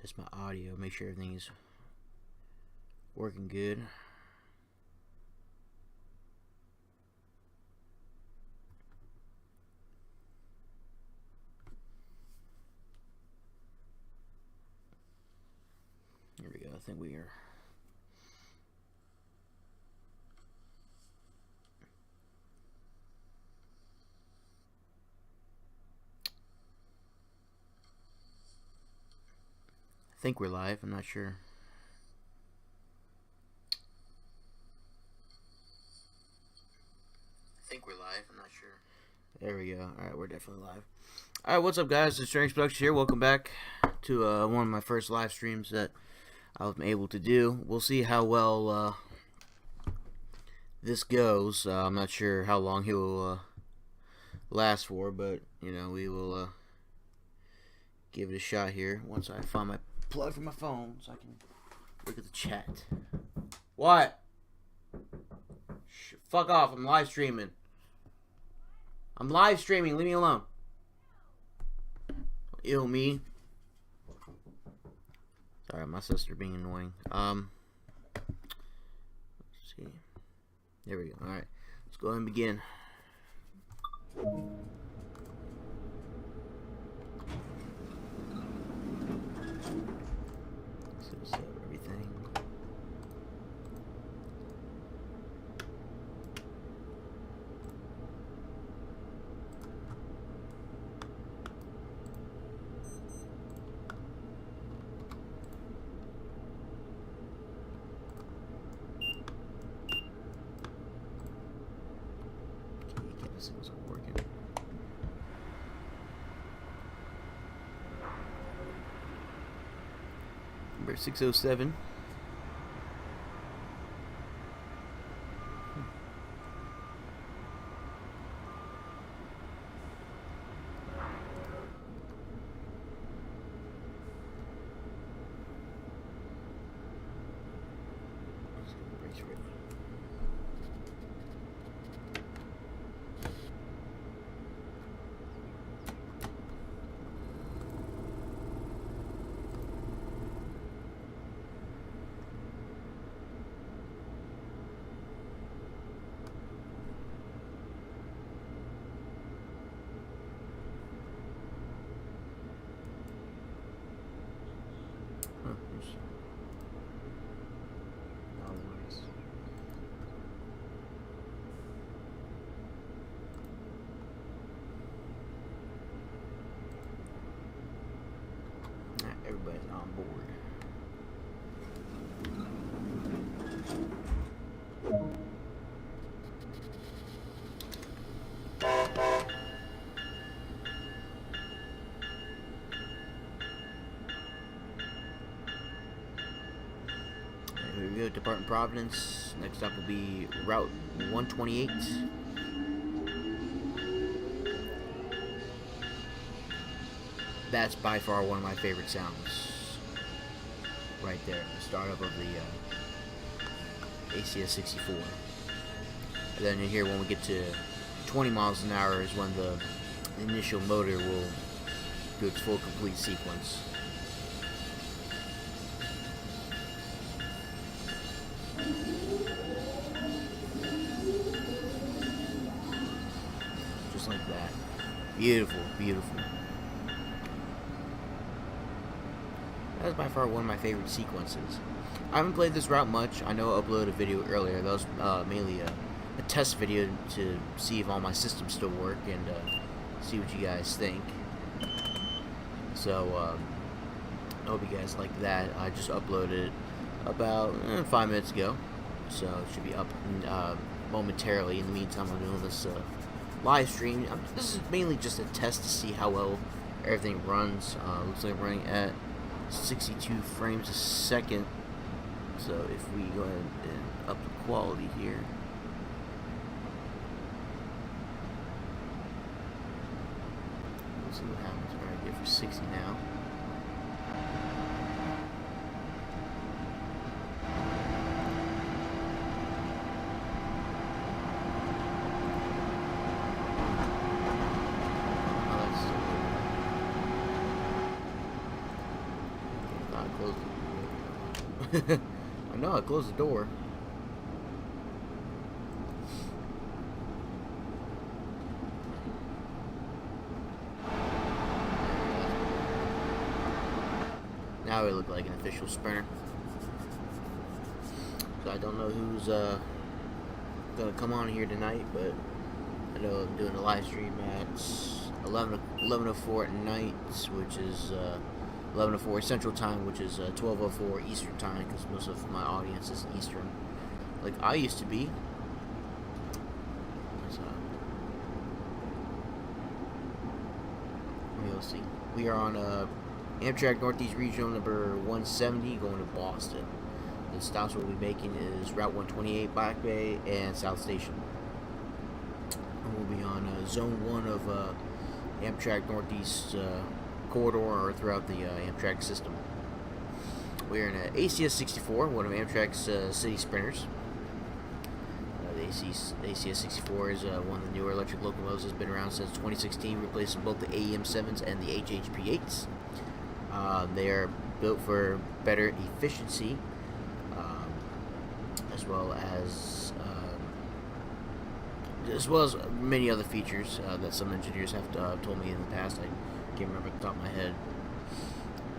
Test my audio, make sure everything's working good. Here we go. I think we are. I think we're live. I'm not sure. There we go. Alright, we're definitely live. Alright, what's up, guys? It's Strange Productions here. Welcome back to one of my first live streams that I've been able to do. We'll see how well this goes. I'm not sure how long he will last for, but, you know, we will give it a shot here once I find my plug for my phone so I can look at the chat. What? Fuck off. I'm live streaming. I'm live streaming. Leave me alone. Ew, me. Sorry, my sister being annoying. Let's see. There we go. Alright. Let's go ahead and begin. Set up everything. This wasn't working. Number 607. Everybody's on board. Here we go, Department Providence. Next up will be Route 128. That's by far one of my favorite sounds. Right there, the startup of the ACS64. And then in here, when we get to 20 miles an hour, is when the initial motor will do its full complete sequence. Just like that. Beautiful, beautiful. That was by far one of my favorite sequences. I haven't played this route much. I know I uploaded a video earlier. That was mainly a test video to see if all my systems still work and see what you guys think. So, I hope you guys like that. I just uploaded it about 5 minutes ago. So, it should be up momentarily. In the meantime, I'm doing this live stream. This is mainly just a test to see how well everything runs. Looks like I'm running at 62 frames a second. So if we go ahead and up the quality here, we'll see what happens. Alright, get for 60 now. I know, I closed the door. Now we look like an official sprinter. So I don't know who's gonna come on here tonight, but I know I'm doing a live stream at 11:04 at night, which is 11:04 Central Time, which is 12:04 Eastern Time, because most of my audience is Eastern, like I used to be. So we'll see. We are on Amtrak Northeast Regional number 170 going to Boston. The stops we'll be making is Route 128 Back Bay and South Station. And we'll be on Zone 1 of Amtrak Northeast corridor or throughout the Amtrak system. We're in ACS-64, one of Amtrak's city sprinters. The ACS-64 is one of the newer electric locomotives that's been around since 2016, replacing both the AEM-7s and the HHP-8s. They are built for better efficiency, as well as many other features that some engineers have told me in the past. I can't remember at the top of my head,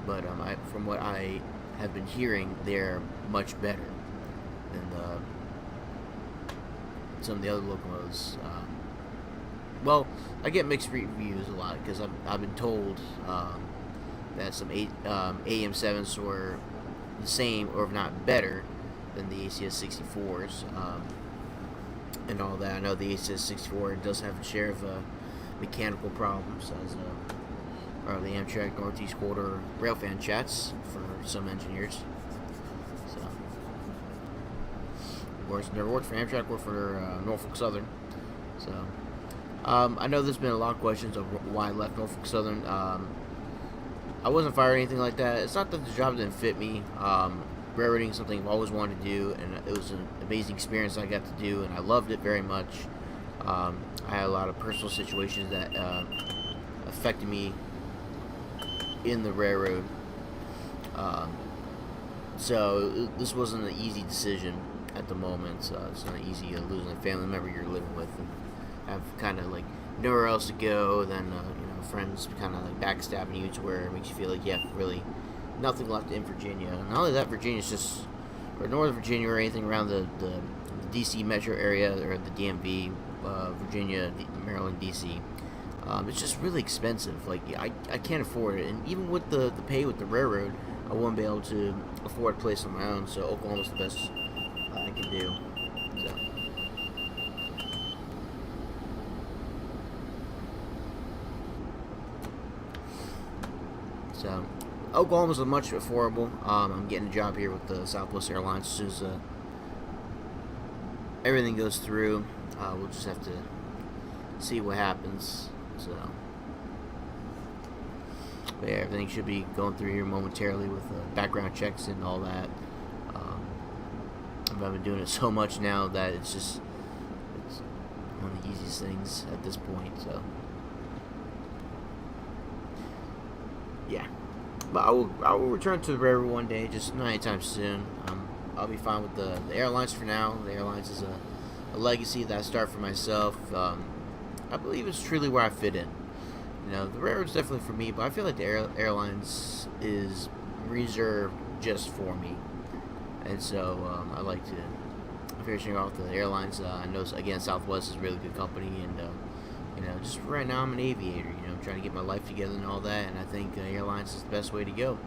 but from what I have been hearing, they're much better than some of the other locomotives. Well, I get mixed reviews a lot because I've been told that some AM7s were the same, or if not better, than the ACS-64s and all that. I know the ACS-64 does have a share of mechanical problems, as or the Amtrak Northeast Corridor railfan chats for some engineers. So, of course, never worked for Amtrak, worked for Norfolk Southern. So, I know there's been a lot of questions of why I left Norfolk Southern. I wasn't fired or anything like that. It's not that the job didn't fit me. Railroading is something I've always wanted to do, and it was an amazing experience I got to do, and I loved it very much. I had a lot of personal situations that affected me in the railroad. So this wasn't an easy decision at the moment. It's not easy losing a family member you're living with and have kind of like nowhere else to go. Then friends kind of like backstabbing you to where it makes you feel like you have really nothing left in Virginia. And not only that, Virginia's just, or Northern Virginia or anything around the DC metro area or the DMV, Virginia, Maryland, DC. It's just really expensive. Like I can't afford it, and even with the pay with the railroad, I won't be able to afford a place on my own. So Oklahoma's the best I can do. So Oklahoma's much affordable. I'm getting a job here with the Southwest Airlines as soon as everything goes through. We'll just have to see what happens. So, but yeah, everything should be going through here momentarily with background checks and all that. I've been doing it so much now that it's one of the easiest things at this point. So, yeah. But I will return to the railroad one day, just not anytime soon. I'll be fine with the airlines for now. The airlines is a legacy that I start for myself. I believe it's truly where I fit in. The railroad's definitely for me, but I feel like the airlines is reserved just for me. And so I like to finishing off the airlines. I know, again, Southwest is a really good company, and just right now I'm an aviator. I'm trying to get my life together and all that, and I think airlines is the best way to go.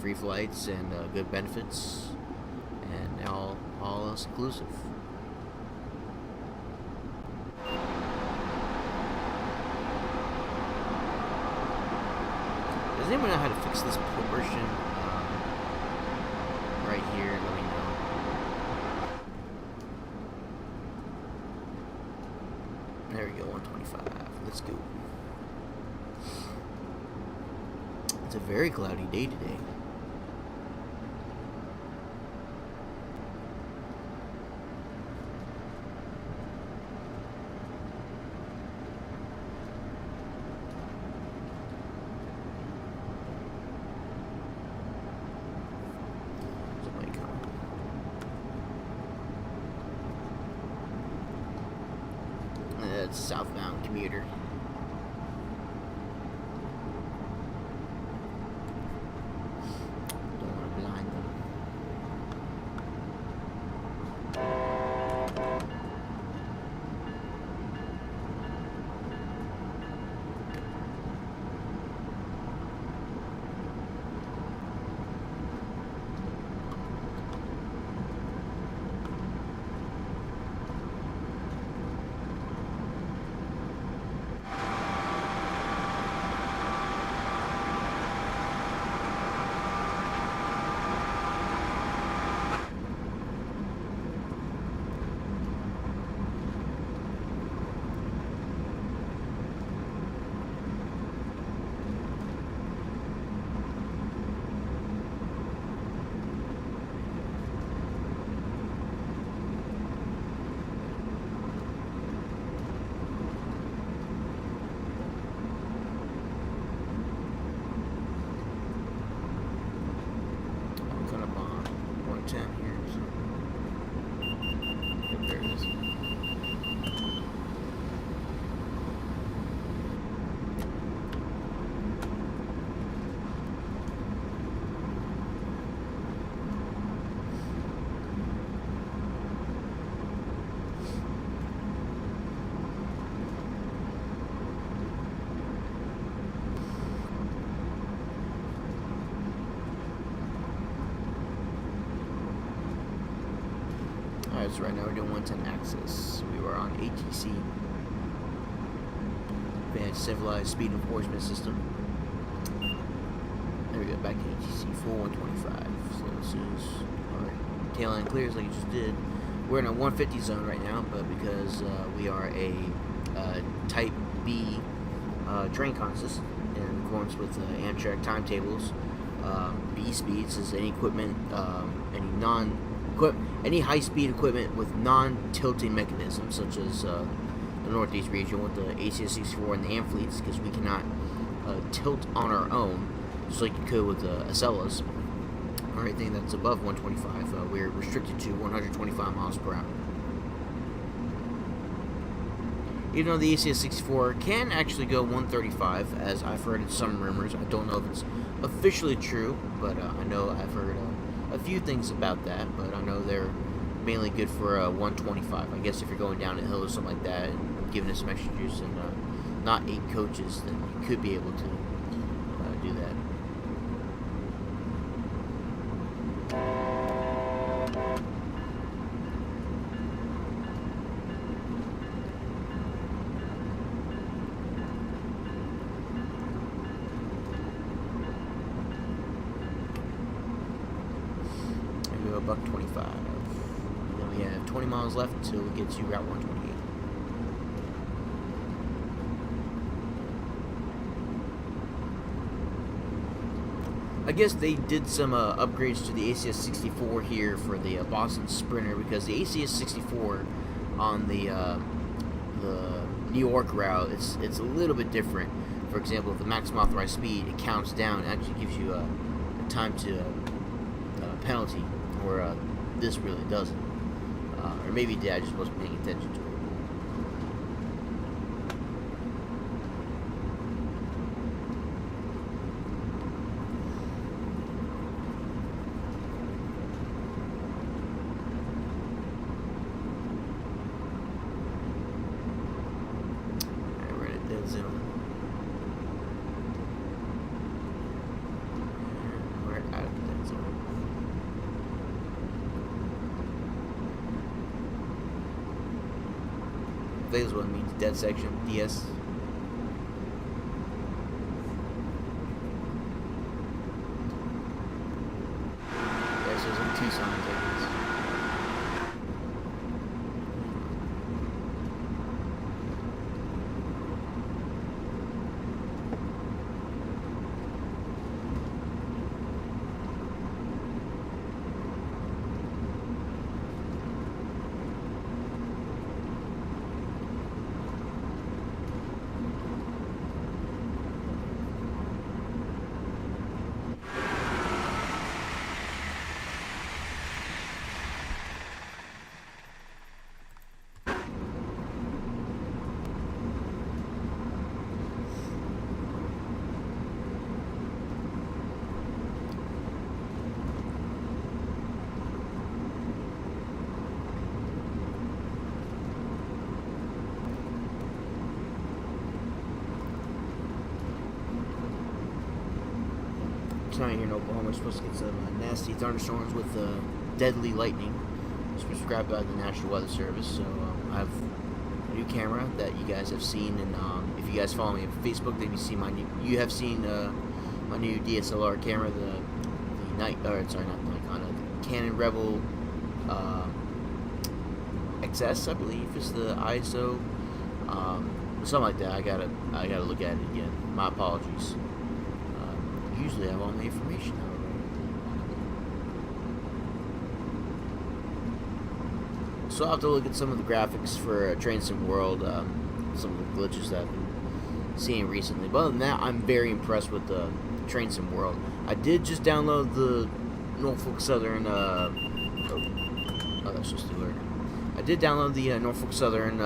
Free flights and good benefits, and all else inclusive. Does anyone know how to fix this portion right here? Let me know. There we go, 125. Let's go. It's a very cloudy day today. Somebody coming. it's a southbound commuter. Don't want to blind them. Alright, so right now we're doing 110 access. We were on ATC, Advanced Civilized Speed Enforcement System. There we go, back to ATC, full 125. So this is our tail end clears like you just did. We're in a 150 zone right now, but because we are a Type B train consist in accordance with Amtrak timetables, B speeds is any equipment, any high-speed equipment with non-tilting mechanisms, such as the Northeast region with the ACS-64 and the AM fleets, because we cannot tilt on our own, just like you could with the Acellas, or anything that's above 125. We're restricted to 125 miles per hour. Even though the ACS-64 can actually go 135, as I've heard in some rumors. I don't know if it's officially true, but I know I've heard a few things about that, but I know they're mainly good for 125. I guess if you're going down a hill or something like that and giving it some extra juice and not 8 coaches, then you could be able to do that. Buck 25. And then we have 20 miles left until we get to Route 128. I guess they did some upgrades to the ACS-64 here for the Boston Sprinter, because the ACS-64 on the New York route, it's a little bit different. For example, the maximum authorized speed, it counts down. It actually gives you a time to penalty. Or this really doesn't. Or maybe it did, I just wasn't paying attention to it. Alright, we're in a dead zone. We're out of the dead zone. I think that's what it means, dead section, DS. Yeah, so there's like 2 signs, I guess. tonight here in Oklahoma, we're supposed to get some nasty thunderstorms with deadly lightning. It's prescribed by the National Weather Service. So I have a new camera that you guys have seen, and if you guys follow me on Facebook, then you have seen my new DSLR camera, the Canon Rebel XS, I believe is the ISO, something like that. I gotta look at it again. My apologies. Usually I have all the information out already. So I'll have to look at some of the graphics for Train Sim World, some of the glitches that I've been seeing recently. But other than that, I'm very impressed with the Train Sim World. I did just download the Norfolk Southern. That's just too weird. I did download the Norfolk Southern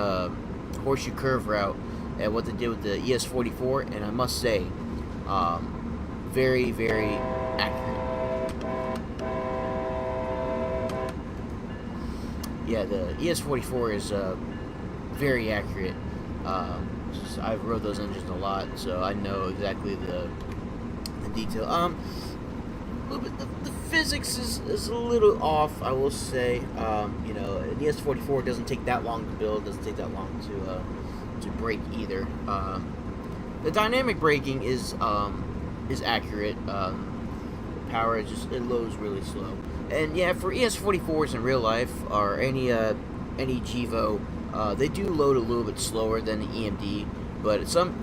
Horseshoe Curve route and what they did with the ES44, and I must say, very, very accurate. Yeah, the ES44 is very accurate. I've rode those engines a lot, so I know exactly the detail. A little bit, the physics is a little off, I will say. You know, the ES44 doesn't take that long to build, doesn't take that long to brake either. The dynamic braking is accurate. Power it loads really slow. And yeah, for ES44s in real life or any GEVO, they do load a little bit slower than the EMD, but some,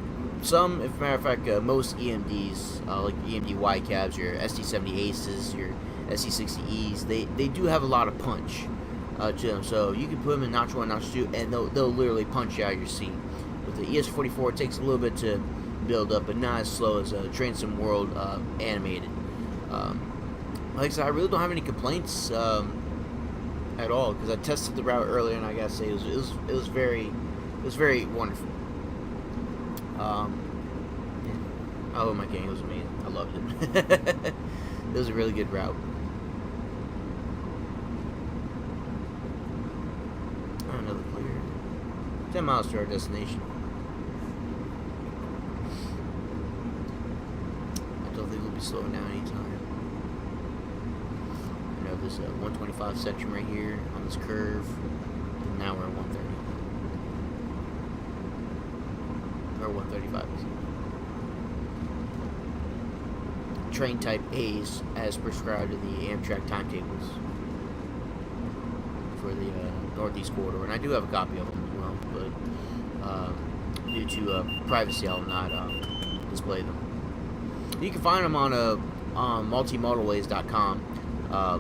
as a matter of fact, most EMDs, like EMD Y cabs, your SD70 Aces, your SD60Es, they do have a lot of punch to them. So you can put them in notch 1, notch 2, and they'll literally punch you out of your seat. With the ES44, it takes a little bit to build up, but not as slow as Train Sim World animated. Like I said, I really don't have any complaints at all, because I tested the route earlier, and I gotta say it was very wonderful. Yeah. I love my game. It was amazing. I loved it. It was a really good route. Another clear. 10 miles to our destination. I don't think we'll be slowing down anytime. I know there's a 125 section right here on this curve, and now we're at 130. Or 135. Train type A's as prescribed in the Amtrak timetables for the Northeast Corridor, and I do have a copy of them as well, but due to privacy, I will not display them. You can find them on multimodalways.com.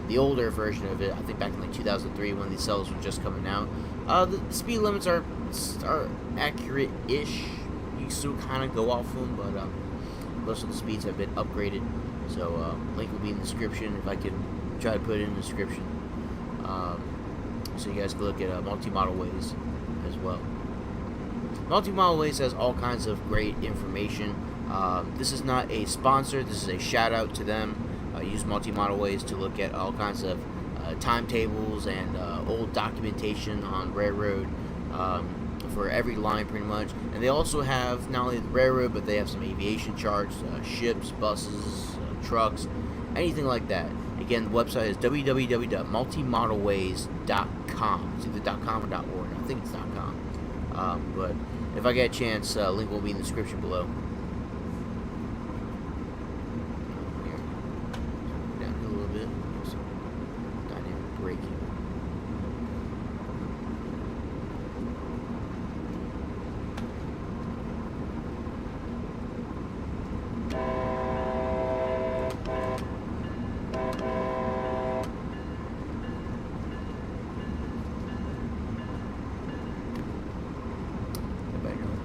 The older version of it, I think back in like 2003 when these cells were just coming out. The speed limits are accurate-ish. You still kind of go off them, but most of the speeds have been upgraded. So link will be in the description if I can try to put it in the description. So you guys can look at Multi-Model Ways as well. Multi-Model Ways has all kinds of great information. This is not a sponsor. This is a shout out to them. Use Multi-Model Ways to look at all kinds of timetables and old documentation on railroad for every line pretty much. And they also have not only the railroad, but they have some aviation charts, ships, buses, trucks, anything like that. Again, the website is www.multimodelways.com. It's either .com or .org. I think it's .com. But if I get a chance, link will be in the description below.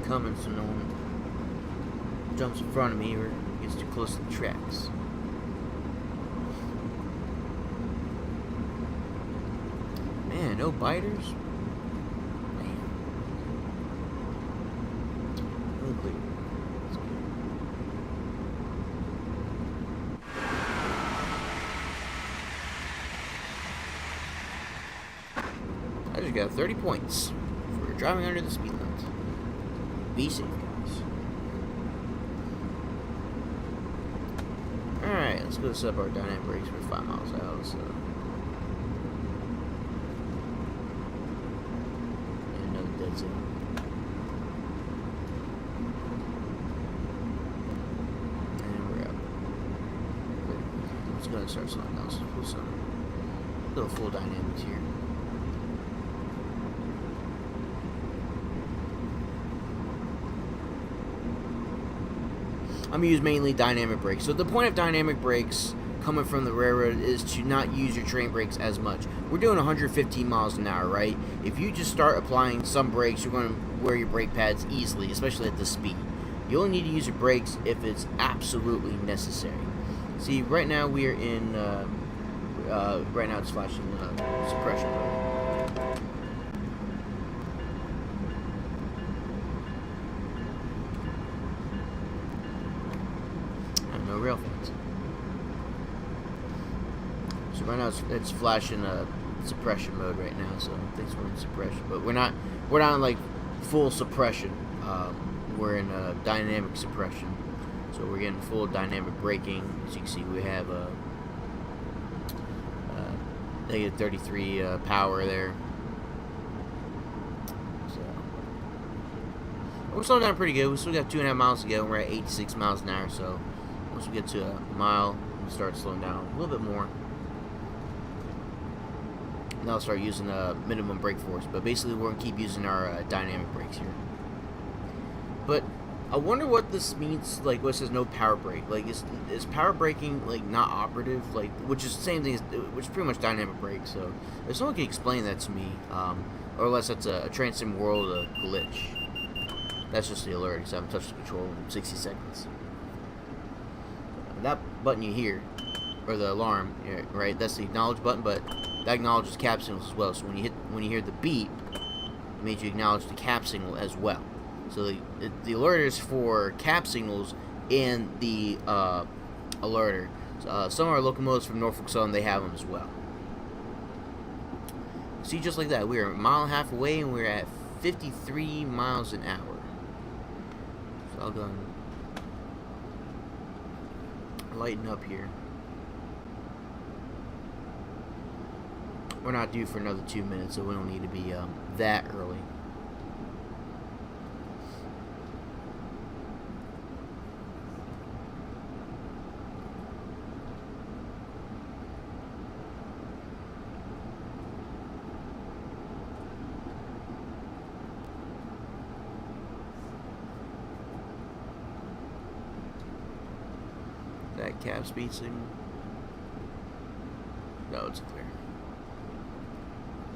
Coming so no one jumps in front of me or gets too close to the tracks. Man, no biters? Man. Ugly. I just got 30 points for driving under the speed limit. Be safe, guys. Alright, let's go set up our dynamic brakes for 5 miles out. So and another dead zone. And we're out. Let's go ahead and start slowing down. So put some little full dynamics here. I'm going to use mainly dynamic brakes. So the point of dynamic brakes coming from the railroad is to not use your train brakes as much. We're doing 115 miles an hour, right? If you just start applying some brakes, you're going to wear your brake pads easily, especially at this speed. You only need to use your brakes if it's absolutely necessary. See, right now we are in, right now it's flashing suppression mode. No rail fans. So right now it's flashing suppression mode right now. So I think we're in suppression, but we're not in like full suppression. We're in dynamic suppression. So we're getting full dynamic braking. As you can see, we have negative 33 power there. So we're slowing down pretty good. We still got 2.5 miles to go. We're at 86 miles an hour. So once we get to a mile, we'll start slowing down a little bit more. Now I'll start using minimum brake force. But basically, we're going to keep using our dynamic brakes here. But I wonder what this means, like, what it says no power brake. Like, is power braking, like, not operative? Like, which is the same thing, which is pretty much dynamic brake. So if someone can explain that to me, or unless that's a Transcend World glitch. That's just the alert, because I haven't touched the control in 60 seconds. That button you hear, or the alarm, right? That's the acknowledge button, but that acknowledges cap signals as well. So when you hear the beep, it means you acknowledge the cap signal as well. So the alert is for cap signals in the alerter. Some of our locomotives from Norfolk Southern, they have them as well. See, just like that, we are a mile and a half away, and we're at 53 miles an hour. So I'll go and lighten up here. We're not due for another 2 minutes, so we don't need to be that early. That cap speed signal. No, it's clear.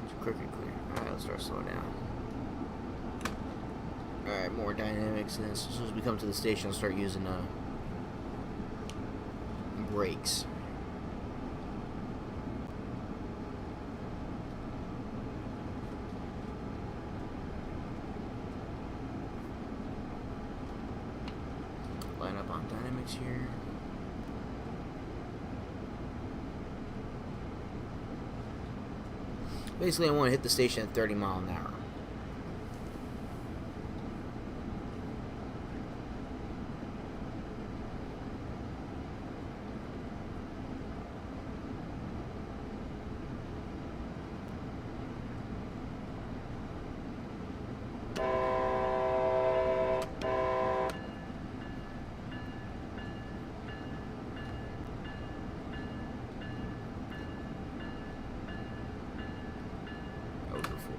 It's crooked clear. Alright, let's start slowing down. Alright, more dynamics. And as soon as we come to the station, I'll start using brakes. Line up on dynamics here. Basically, I want to hit the station at 30 miles an hour.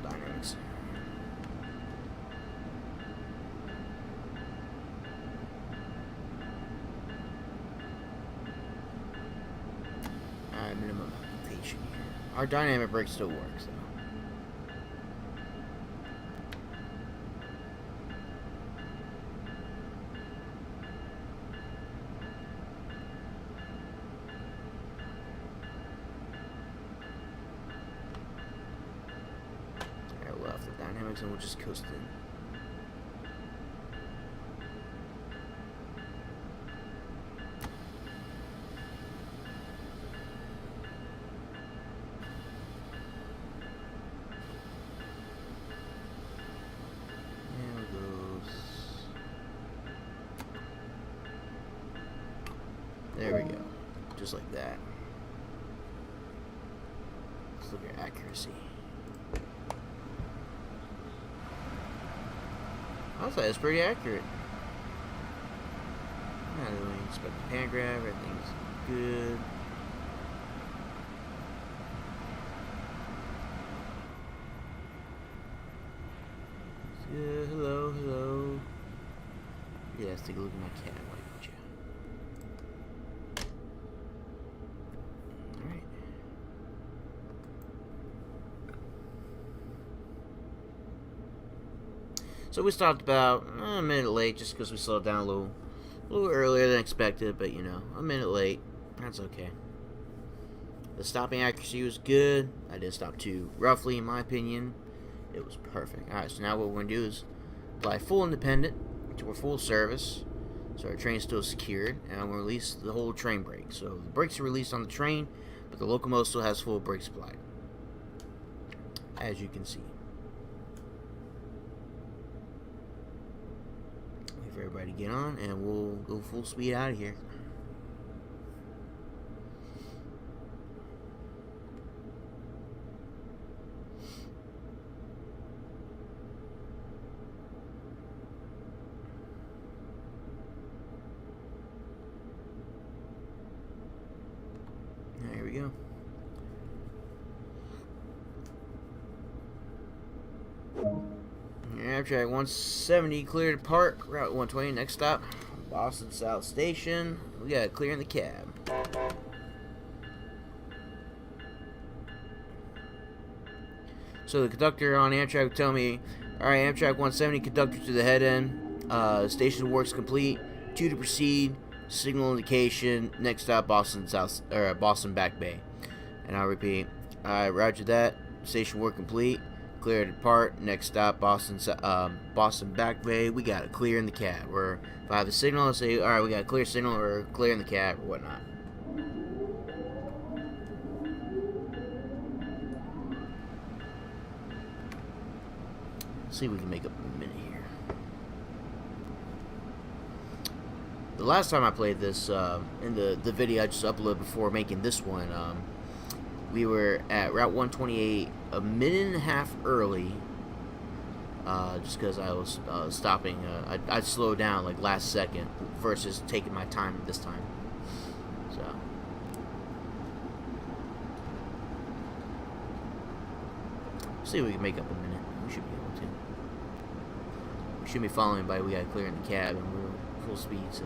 Dynamics. Alright, minimum application here. Our dynamic brake still works, though. Left the dynamics and we'll just coast in. There it goes. There we go. just like that. Let's look at accuracy. I'll say it's pretty accurate. Not really expect the pan grab, everything's good. Hello, hello. Yeah, let's take a look at my cat. Why don't you? Alright. So we stopped about a minute late just because we slowed down a little earlier than expected, but you know, a minute late. That's okay. The stopping accuracy was good. I didn't stop too roughly, in my opinion. It was perfect. Alright, so now what we're going to do is apply full independent to our full service. So our train's still secured, and I'm going to release the whole train brake. So the brakes are released on the train, but the locomotive still has full brake supply, as you can see. Wait for everybody to get on, and we'll go full speed out of here. There we go. Amtrak 170 cleared apart. Route 120, next stop, Boston South Station. We got clear in the cab. So the conductor on Amtrak would tell me, alright, Amtrak 170, conductor to the head end. Station works complete. 2 to proceed. Signal indication. Next stop, Boston South or Boston Back Bay. And I'll repeat. Alright, roger that. Station work complete. Clear to depart. Next stop, Boston Back Bay. We got a clear in the cab. Or if I have a signal, I'll say, alright, we got a clear signal or clear in the cab or whatnot. Let's see if we can make up a minute here. The last time I played this, in the video I just uploaded before making this one, we were at Route 128 a minute and a half early, just because I was stopping. I'd slow down like last second versus taking my time this time. So see if we can make up a minute. We should be able to. We shouldn't be following anybody. We got clear in the cab and we're full speed. So.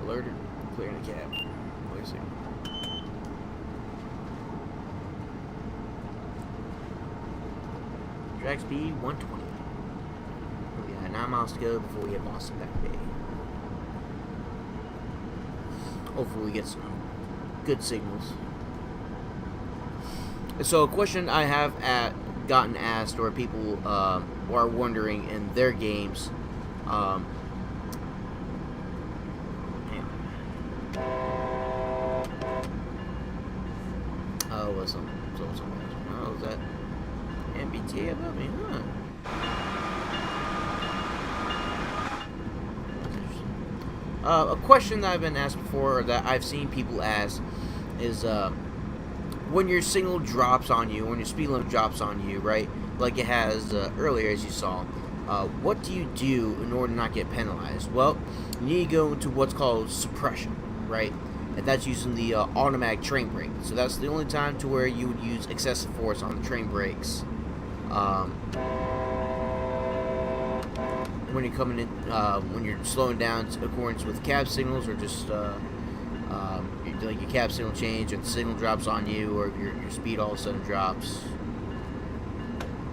Alerted, clearing the cab. Wait a second. Track speed 120. We got 9 miles to go before we hit Boston Back Bay. Hopefully we get some good signals. So a question I have gotten asked, or people are wondering in their games, was that MBTA above me, huh? A question that I've been asked before, or that I've seen people ask, is when your signal drops on you, when your speed limit drops on you, right? Like it has earlier, as you saw. What do you do in order to not get penalized? Well, you need to go into what's called suppression, right? And that's using the automatic train brake. So that's the only time to where you would use excessive force on the train brakes. When you're coming in, when you're slowing down in accordance with cab signals, or just like your cab signal change, or the signal drops on you, or your speed all of a sudden drops.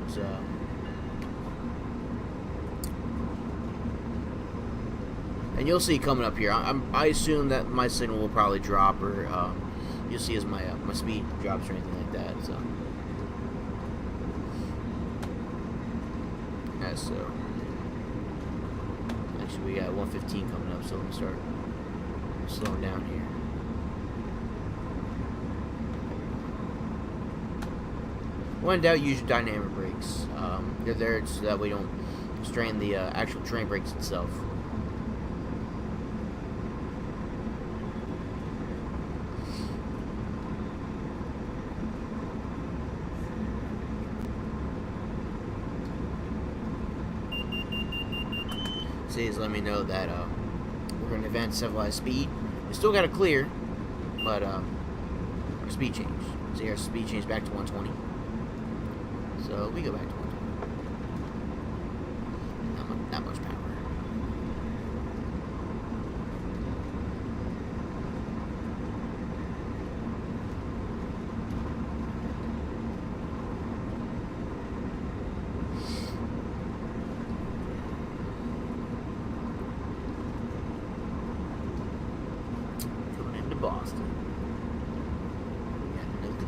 So. And you'll see coming up here. I assume that my signal will probably drop, or you'll see as my speed drops or anything like that. So guys. So actually, we got 115 coming up, so let me start slowing down here. When in doubt, use your dynamic brakes. They're there so that we don't strain the actual train brakes itself. Is let me know that we're going to advance civilized speed. We still got to clear, but our speed changed. See, our speed changed back to 120. So we go back to 120. Not much power. Boston. We got no clue.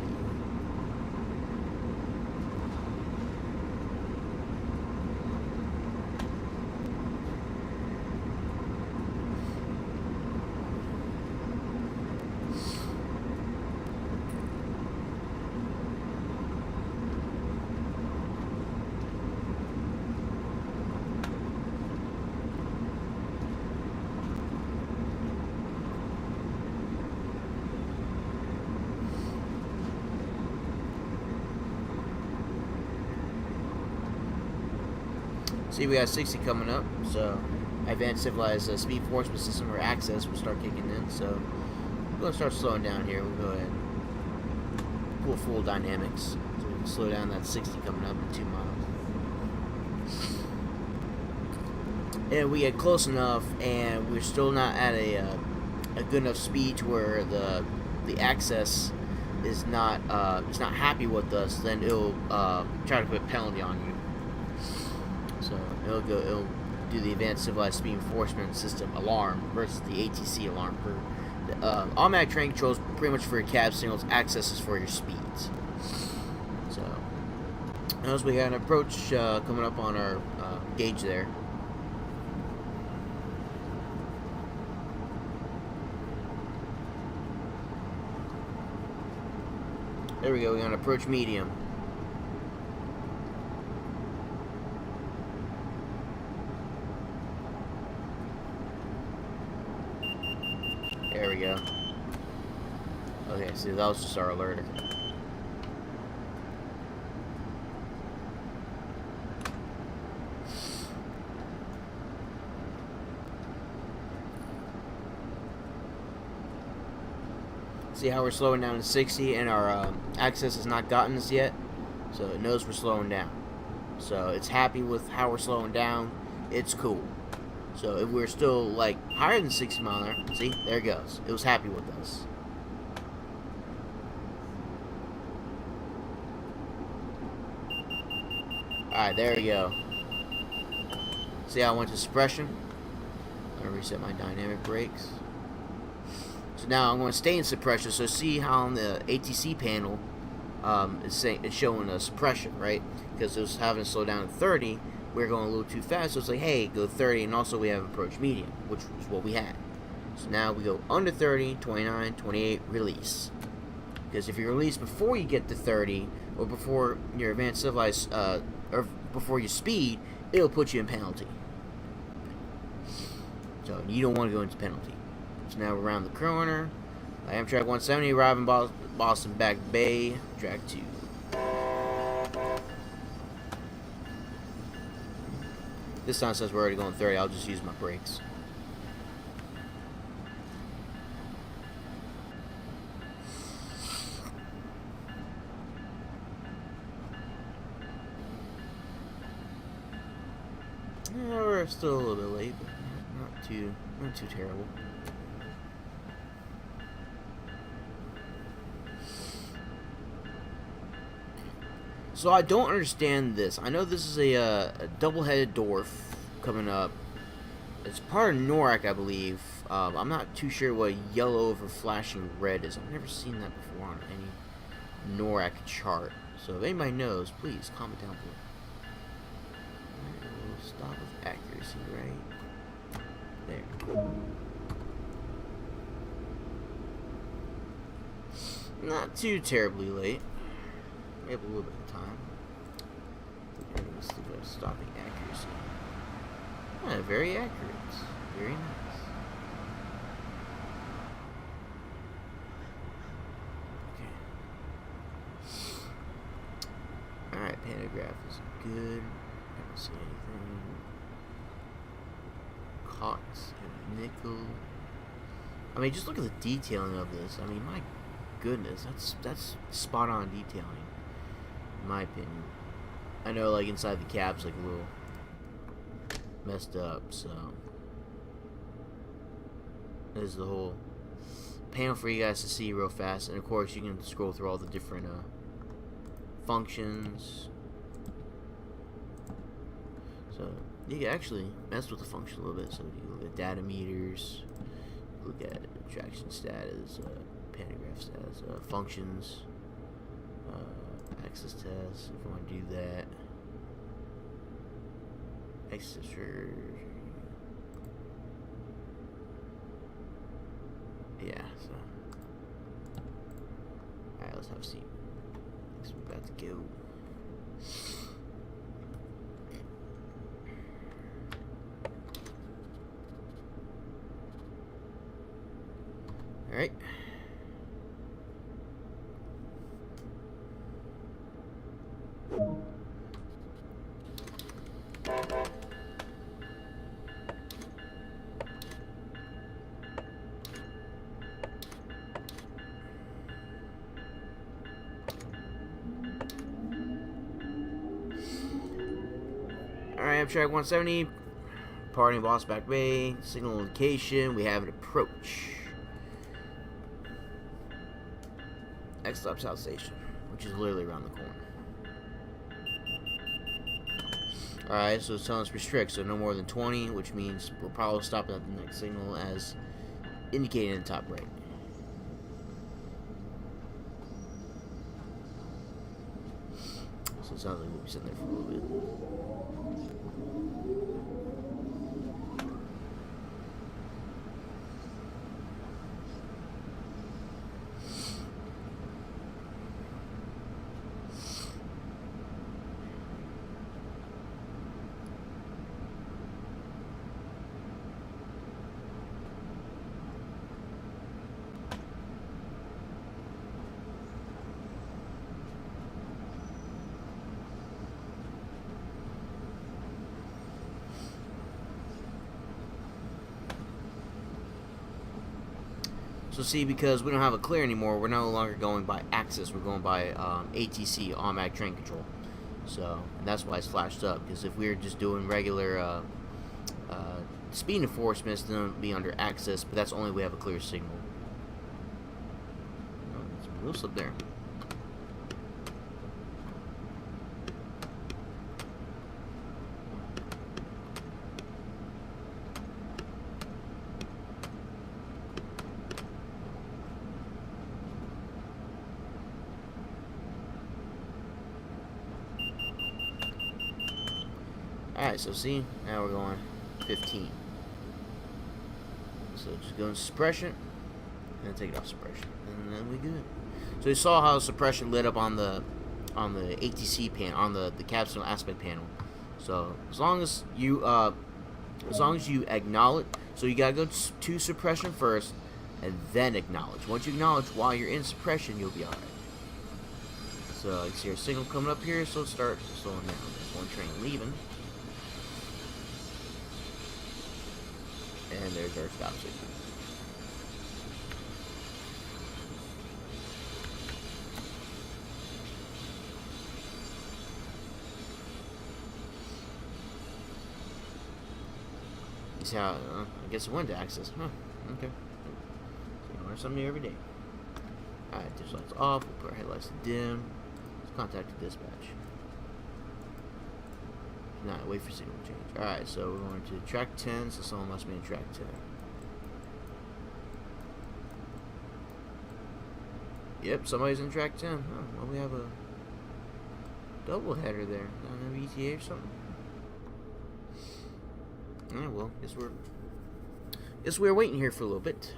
See, we got 60 coming up, so advanced civilized speed enforcement system or access will start kicking in. So we're going to start slowing down here. We'll go ahead and pull full dynamics, so we can slow down that 60 coming up in 2 miles. And we get close enough, and we're still not at a good enough speed to where the access is not happy with us. Then it'll try to put a penalty on you. So it'll do the advanced civilized speed enforcement system alarm versus the ATC alarm. For the automatic train controls pretty much for your cab signals, access is for your speeds. So as we got an approach coming up on our gauge there. There we go. We got an approach medium. There we go. Okay, see, that was just our alert. See how we're slowing down to 60 and our access has not gotten us yet? So it knows we're slowing down. So it's happy with how we're slowing down. It's cool. So if we're still like higher than 60 miles an hour, see, there it goes. It was happy with us. Alright, there we go. See how I went to suppression? I'm going to reset my dynamic brakes. So now I'm going to stay in suppression. So see how on the ATC panel it's showing a suppression, right? Because it was having to slow down to 30. We're going a little too fast, so it's like, hey, go 30, and also we have approach medium, which is what we had. So now we go under 30, 29, 28, release. Because if you release before you get to 30, or before your advanced civilized, or before your speed, it'll put you in penalty. So you don't want to go into penalty. So now we're around the corner. Amtrak 170, arriving Boston Back Bay, track 2. This time says we're already going 30, I'll just use my brakes. Yeah, we're still a little bit late, but not too terrible. So I don't understand this. I know this is a double-headed dwarf coming up. It's part of NORAC, I believe. I'm not too sure what yellow over flashing red is. I've never seen that before on any NORAC chart. So if anybody knows, please comment down below. Stop with accuracy, right? There. Not too terribly late. We have a little bit of time. Let's do stopping accuracy. Yeah, very accurate. Very nice. Alright, pantograph is good. I don't see anything. Cox and nickel. I mean, just look at the detailing of this. I mean, my goodness, that's spot on detailing, in my opinion. I know, like, inside the cap's like a little messed up, so there's the whole panel for you guys to see real fast, and of course you can scroll through all the different functions. So you can actually mess with the function a little bit. So you look at data meters, look at traction status, pantograph status, functions, access tests, if you want to do that. Access for, yeah, so alright, let's have a seat. So we're about to go. Alright. Alright, Amtrak 170, parting boss back bay, signal location, we have an approach. Next stop South Station, which is literally around the corner. Alright, so it's telling us restrict, so no more than 20, which means we'll probably stop at the next signal as indicated in the top right. So it sounds like we'll be sitting there for a little bit. So see, because we don't have a clear anymore, we're no longer going by axis, we're going by ATC, automatic train control. So, and that's why it's flashed up, because if we were just doing regular speed enforcements, then it would be under axis, but that's only if we have a clear signal. Oh, there's a wheel slip there. Alright, so see, now we're going 15. So just go in suppression, and then take it off suppression, and then we good. So you saw how suppression lit up on the ATC panel, on the capsule aspect panel. So as long as you acknowledge, so you gotta go to suppression first, and then acknowledge. Once you acknowledge while you're in suppression, you'll be alright. So you see our signal coming up here, so start slowing down. There's one train leaving. And there's our stop signal. You see how, I guess it went to access. Huh, okay. So you learn something new every day. Alright, dish lights off, we'll put our headlights to dim. Let's contact the dispatch. No, wait for signal change. Alright, so we're going to track 10, so someone must be in track 10. Yep, somebody's in track 10. Oh, well, we have a double header there. An ETA or something. Alright, well, guess we're waiting here for a little bit.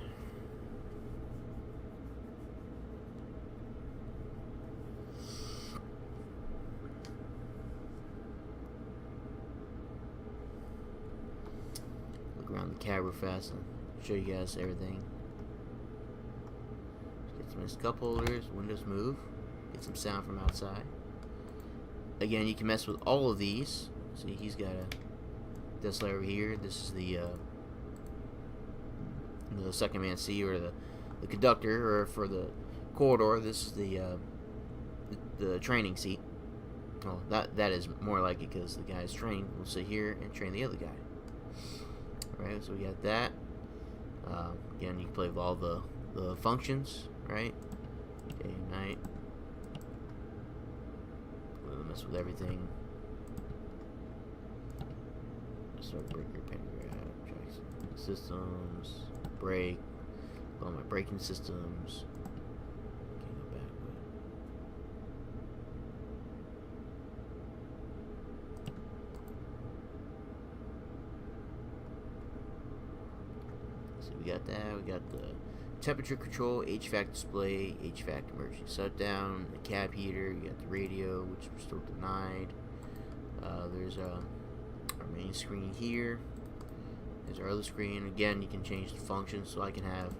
Look around the cab real fast and show you guys everything. Get some nice cup holders, windows move, get some sound from outside. Again, you can mess with all of these. See, he's got a this layer over here. This is the second man seat, or the conductor, or for the corridor. This is the training seat. Well, that is more like it, because the guy's trained will sit here and train the other guy. Alright, so we got that. Again, you can play with all the functions, right? Day and night. We'll mess with everything. Start breaker, pantograph, Jackson systems, brake, all my braking systems. Can't go back, but so we got that. We got the temperature control, HVAC display, HVAC emergency shutdown, the cab heater. You got the radio, which we're still denied. There's our main screen here. There's our other screen. Again, you can change the function, so I can have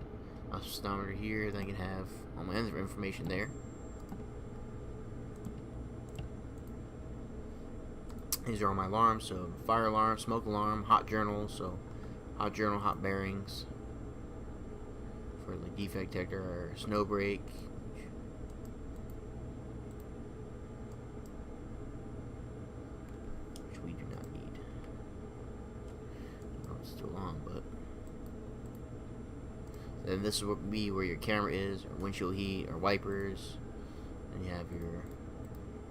my speedometer here, then I can have all my other information there. These are all my alarms, so fire alarm, smoke alarm, hot journal, so hot journal, hot bearings for the defect detector, or snow brake. Which we do not need. It's too long, but then this will be where your camera is, or windshield heat, or wipers. Then you have your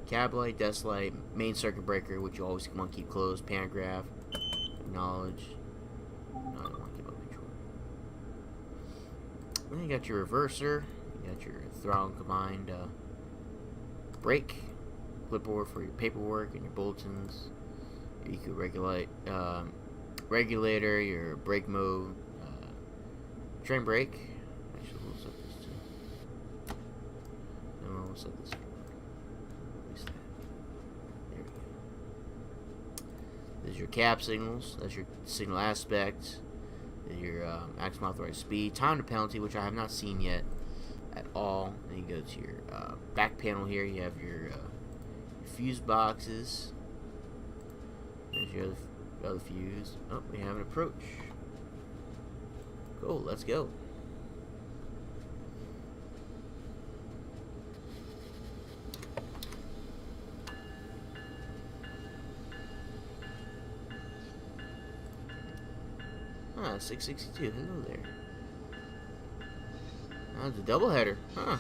cab light, desk light, main circuit breaker, which you always want to keep closed, pantograph, acknowledge. No, I don't want to keep up control. Then you got your reverser, you got your throttle and combined brake, clipboard for your paperwork and your bulletins. You could regulate regulator, your brake mode, train brake. Actually, we'll set this to. No, we'll set this to. Release that. There we go. There's your cab signals. That's your signal aspect. There's your maximum authorized speed, time to penalty, which I have not seen yet at all. Then you go to your back panel here. You have your fuse boxes. There's your other fuse. Oh, we have an approach. Cool, let's go. Ah, 662. Hello there. Oh, it's a doubleheader. Huh.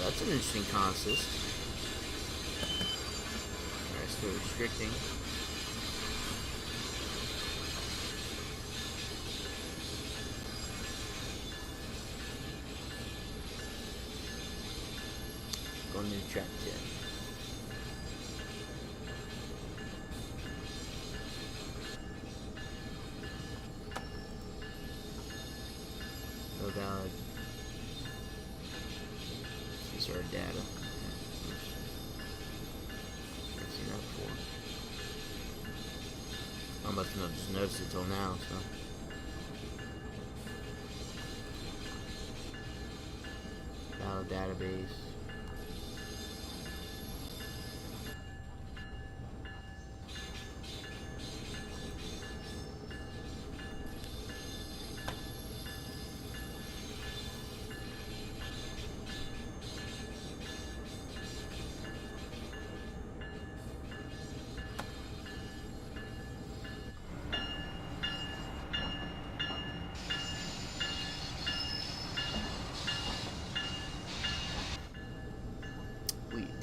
That's an interesting consist. Alright, still restricting. Going to track 10. No valid. These are data. I've seen that before. I must not just noticed it till now, so. Valid database.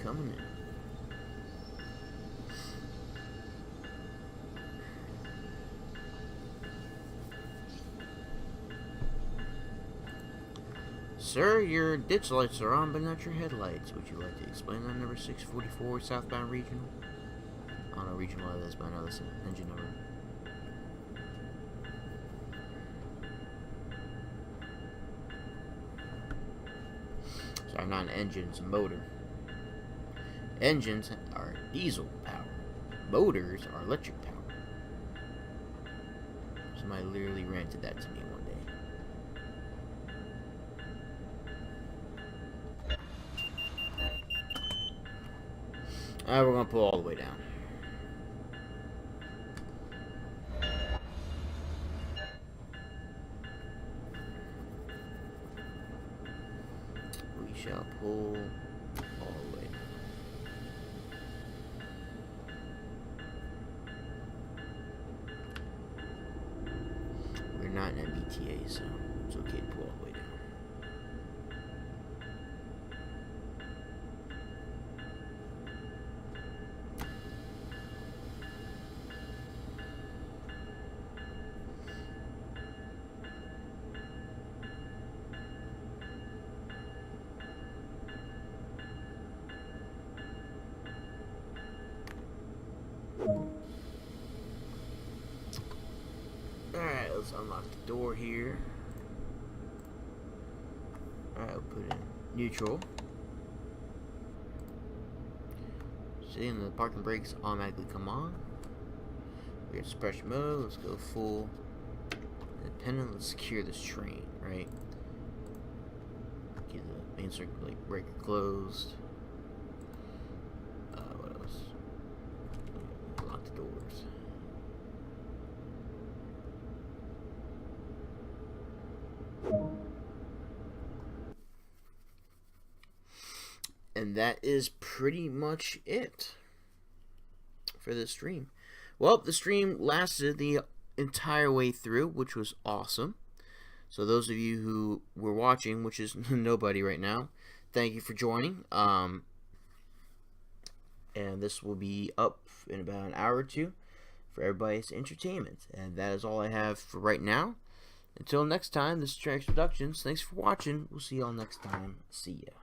Coming in. Sir, your ditch lights are on, but not your headlights. Would you like to explain that? Number 644 southbound regional. I don't know regional what it is, but I know that's an engine number. Sorry, not an engine, it's a motor. Engines are diesel power. Motors are electric power. Somebody literally ranted that to me one day. Alright, we're gonna pull all the way down. We shall pull all the way. We're not an MBTA, so it's okay to pull all the way down. Alright, let's unlock the door here. Alright, we'll put in neutral. See, and the parking brakes automatically come on. We got suppression mode. Let's go full independent. Let's secure this train, right? Get the main circuit breaker closed. What else? Lock the doors. And that is pretty much it for this stream. Well, the stream lasted the entire way through, which was awesome. So those of you who were watching, which is nobody right now, thank you for joining. And this will be up in about an hour or two for everybody's entertainment. And that is all I have for right now. Until next time, this is Trax Productions. Thanks for watching. We'll see y'all next time. See ya.